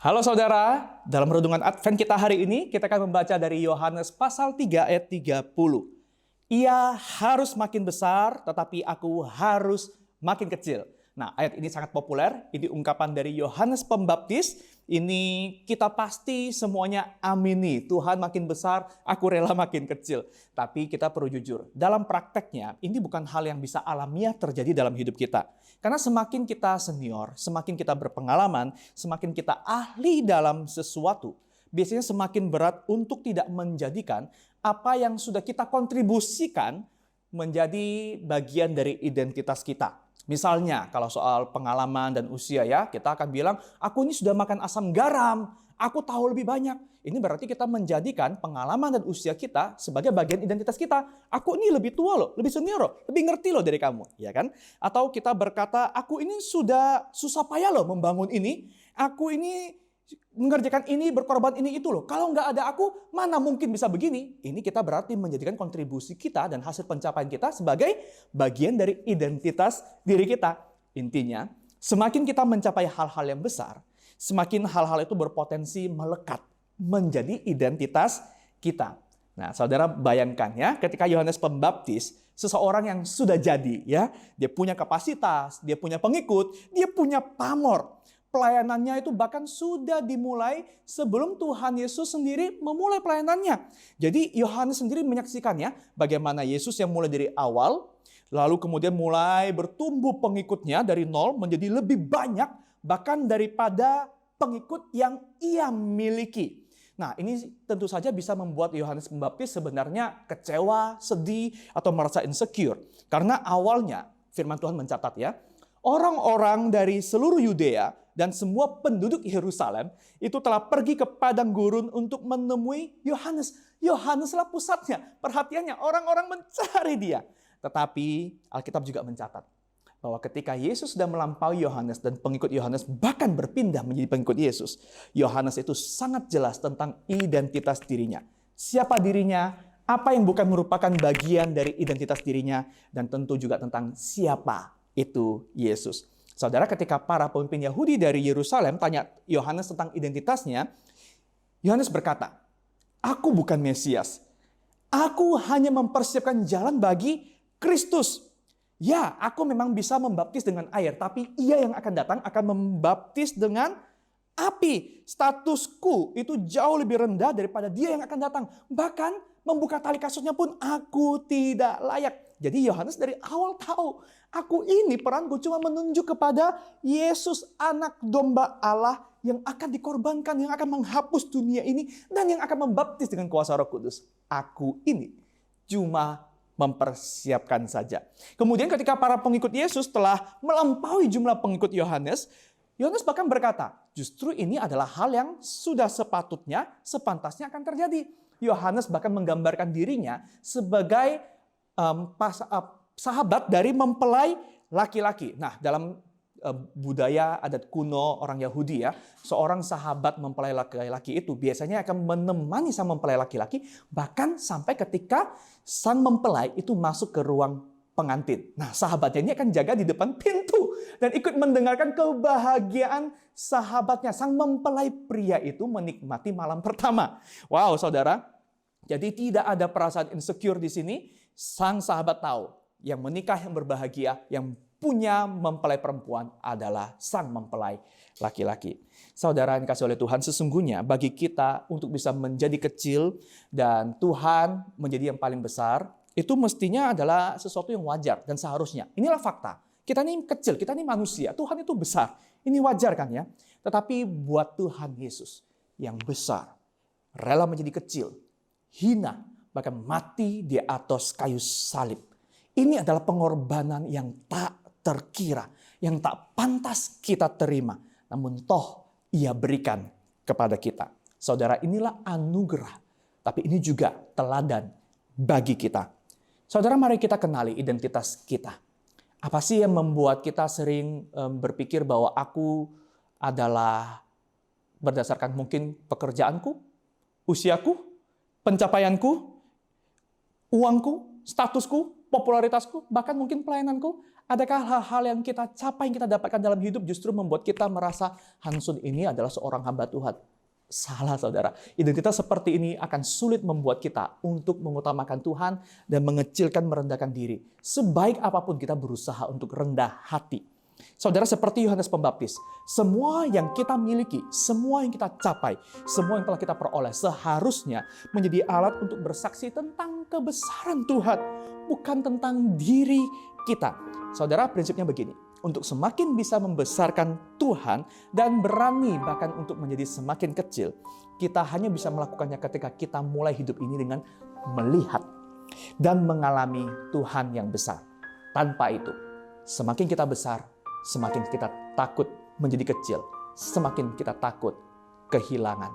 Halo saudara, dalam renungan Advent kita hari ini, kita akan membaca dari Yohanes pasal 3 ayat 30. Ia harus makin besar, tetapi aku harus makin kecil. Nah, ayat ini sangat populer, ini ungkapan dari Yohanes Pembaptis. Ini kita pasti semuanya amini, Tuhan makin besar, aku rela makin kecil. Tapi kita perlu jujur, dalam prakteknya ini bukan hal yang bisa alamiah terjadi dalam hidup kita. Karena semakin kita senior, semakin kita berpengalaman, semakin kita ahli dalam sesuatu, biasanya semakin berat untuk tidak menjadikan apa yang sudah kita kontribusikan menjadi bagian dari identitas kita. Misalnya, kalau soal pengalaman dan usia ya, kita akan bilang, aku ini sudah makan asam garam, aku tahu lebih banyak. Ini berarti kita menjadikan pengalaman dan usia kita sebagai bagian identitas kita. Aku ini lebih tua loh, lebih senior loh, lebih ngerti loh dari kamu, ya kan? Atau kita berkata, aku ini sudah susah payah loh membangun ini, aku ini mengerjakan ini, berkorban ini itu loh. Kalau nggak ada aku, mana mungkin bisa begini? Ini kita berarti menjadikan kontribusi kita dan hasil pencapaian kita sebagai bagian dari identitas diri kita. Intinya, semakin kita mencapai hal-hal yang besar, semakin hal-hal itu berpotensi melekat menjadi identitas kita. Nah, saudara bayangkan ya, ketika Yohanes Pembaptis, seseorang yang sudah jadi ya, dia punya kapasitas, dia punya pengikut, dia punya pamor. Pelayanannya itu bahkan sudah dimulai sebelum Tuhan Yesus sendiri memulai pelayanannya. Jadi Yohanes sendiri menyaksikannya bagaimana Yesus yang mulai dari awal, lalu kemudian mulai bertumbuh pengikutnya dari nol menjadi lebih banyak bahkan daripada pengikut yang ia miliki. Nah, ini tentu saja bisa membuat Yohanes Pembaptis sebenarnya kecewa, sedih, atau merasa insecure. Karena awalnya firman Tuhan mencatat ya, orang-orang dari seluruh Yudea dan semua penduduk Yerusalem itu telah pergi ke padang gurun untuk menemui Yohanes. Yohaneslah pusatnya, perhatiannya, orang-orang mencari dia. Tetapi Alkitab juga mencatat bahwa ketika Yesus sudah melampaui Yohanes dan pengikut Yohanes bahkan berpindah menjadi pengikut Yesus, Yohanes itu sangat jelas tentang identitas dirinya. Siapa dirinya, apa yang bukan merupakan bagian dari identitas dirinya, dan tentu juga tentang siapa itu Yesus. Saudara, ketika para pemimpin Yahudi dari Yerusalem tanya Yohanes tentang identitasnya, Yohanes berkata, aku bukan Mesias. Aku hanya mempersiapkan jalan bagi Kristus. Ya, aku memang bisa membaptis dengan air, tapi ia yang akan datang akan membaptis dengan api. Statusku itu jauh lebih rendah daripada dia yang akan datang. Bahkan membuka tali kasutnya pun aku tidak layak. Jadi Yohanes dari awal tahu, aku ini peranku cuma menunjuk kepada Yesus, anak domba Allah yang akan dikorbankan, yang akan menghapus dunia ini, dan yang akan membaptis dengan kuasa Roh Kudus. Aku ini cuma mempersiapkan saja. Kemudian ketika para pengikut Yesus telah melampaui jumlah pengikut Yohanes, Yohanes bahkan berkata, justru ini adalah hal yang sudah sepatutnya, sepantasnya akan terjadi. Yohanes bahkan menggambarkan dirinya sebagai sahabat dari mempelai laki-laki. Nah, dalam budaya adat kuno orang Yahudi ya, seorang sahabat mempelai laki-laki itu biasanya akan menemani sang mempelai laki-laki bahkan sampai ketika sang mempelai itu masuk ke ruang pengantin. Nah, sahabatnya ini akan jaga di depan pintu dan ikut mendengarkan kebahagiaan sahabatnya. Sang mempelai pria itu menikmati malam pertama. Wow, saudara. Jadi tidak ada perasaan insecure di sini. Sang sahabat tahu yang menikah yang berbahagia, yang punya mempelai perempuan adalah sang mempelai laki-laki. Saudara yang dikasihi oleh Tuhan, sesungguhnya bagi kita untuk bisa menjadi kecil dan Tuhan menjadi yang paling besar, itu mestinya adalah sesuatu yang wajar dan seharusnya. Inilah fakta. Kita ini kecil, kita ini manusia. Tuhan itu besar. Ini wajar kan ya? Tetapi buat Tuhan Yesus yang besar, rela menjadi kecil, hina, bahkan mati di atas kayu salib. Ini adalah pengorbanan yang tak terkira, yang tak pantas kita terima. Namun toh ia berikan kepada kita. Saudara, inilah anugerah. Tapi ini juga teladan bagi kita. Saudara, mari kita kenali identitas kita. Apa sih yang membuat kita sering berpikir bahwa aku adalah berdasarkan mungkin pekerjaanku, usiaku, pencapaianku, uangku, statusku, popularitasku, bahkan mungkin pelayananku? Adakah hal-hal yang kita capai, yang kita dapatkan dalam hidup justru membuat kita merasa Hansun ini adalah seorang hamba Tuhan? Salah, saudara. Identitas seperti ini akan sulit membuat kita untuk mengutamakan Tuhan dan mengecilkan, merendahkan diri. Sebaik apapun kita berusaha untuk rendah hati. Saudara, seperti Yohanes Pembaptis, semua yang kita miliki, semua yang kita capai, semua yang telah kita peroleh seharusnya menjadi alat untuk bersaksi tentang kebesaran Tuhan, bukan tentang diri kita. Saudara, prinsipnya begini. Untuk semakin bisa membesarkan Tuhan dan berani bahkan untuk menjadi semakin kecil, kita hanya bisa melakukannya ketika kita mulai hidup ini dengan melihat dan mengalami Tuhan yang besar. Tanpa itu, semakin kita besar, semakin kita takut menjadi kecil, semakin kita takut kehilangan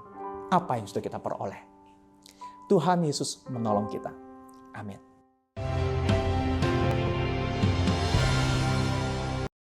apa yang sudah kita peroleh. Tuhan Yesus menolong kita. Amin.